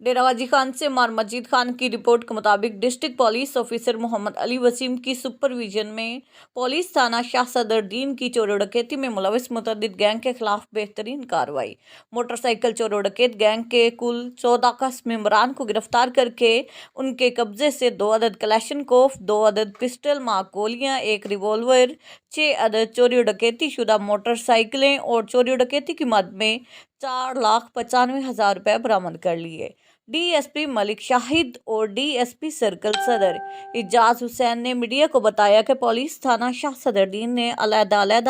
डेरा गाजी खान से मार मजीद खान की रिपोर्ट के मुताबिक district police officer Mohammad Ali Waseem की सुपरविजन में पुलिस थाना शाह सदरुद्दीन की चोरी डकैती में मुलविस मुतअद्दिद गैंग के खिलाफ बेहतरीन कार्रवाई। मोटरसाइकिल चोरी डकैत गैंग के कुल 14 मेंबरान को गिरफ्तार करके उनके कब्जे से 2 अदद कलैशनकोफ, 2 अदद पिस्टल मार गोलियां, 1 रिवॉल्वर, 6 अदद चोरी डकैती शुदा मोटरसाइकिलें और चोरी डकैती की मद में 4,95,000 रुपए बरामद कर लिए। डीएसपी मलिक शाहिद और डीएसपी सर्कल सदर इजाज हुसैन ने मीडिया को बताया कि पुलिस थाना शाह सदरुद्दीन ने अलग-अलग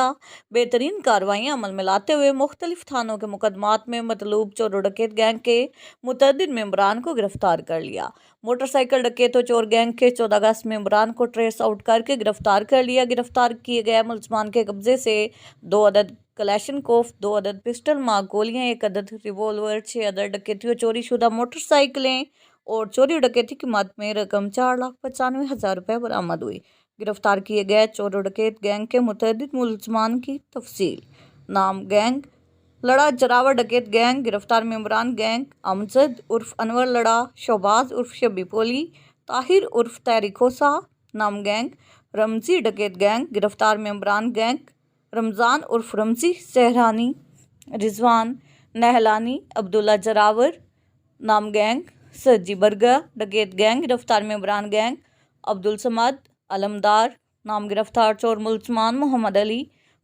बेहतरीन कार्रवाइयां अमल में लाते हुए मुख्तलिफ थानों के मुकदमात में मतलूब चोर डकैत गैंग के मुतअद्दिद मेंबरान को गिरफ्तार कर लिया। मोटरसाइकिल डकैत और चोर गैंग के 14 मेंबरान को ट्रेस आउट करके गिरफ्तार कर लिया। गिरफ्तार किए गए मुलजमान के कब्जे से 2 अदद कलैशनकोफ, 2 अदद पिस्टल मार गोलियां, 1 अदद रिवॉल्वर, 6 अदद डकैती और चोरी शुदा मोटरसाइकिलें और चोरी डकैती की मद में रकम 4,95,000 रुपए बरामद हुई। गिरफ्तार किए गए चोर डकैत गैंग के मुतअद्दिद मुलजमान की तफसील। नाम गैंग लड़ा जरावर डकैत गैंग, गिरफ्तार मेंबरान गैंग अमजद उर्फ अनवर लड़ा, शोबाज उर्फ शबी पोली, ताहिर उर्फ तहरी खोसा। नाम गैंग रमजी डकैत गैंग, गिरफ्तार मेंबरान गैंग रमज़ान उर्फ रमजी सहरानी, रिजवान नहलानी, अब्दुल्ला जरावर। नाम गैंग सरजी बरगा डकैत गैंग, गिरफ्तार मेंबरान गैंग अब्दुल समद अलमदार। नाम गिरफ्तार चोर मुलजमान मोहम्मद अली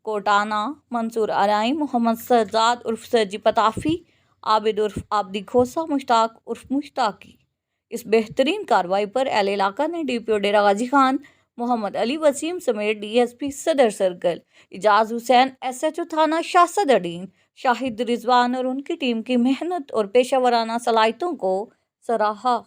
कोटाना, मंसूर आराई, मोहम्मद सज्जाद उर्फ सरजी पताफी, आबिद उर्फ आबदी खोसा, मुश्ताक उर्फ मुश्ताकी। इस बेहतरीन कार्रवाई पर अहले इलाका ने डीपीओ डेरा गाजी खान मोहम्मद अली वसीम समेत डीएसपी सदर सर्कल इजाज हुसैन, एसएचओ थाना शाह सदरुद्दीन शाहिद रिजवान और उनकी टीम की मेहनत और पेशा वराना सलाहियतों को सराहा।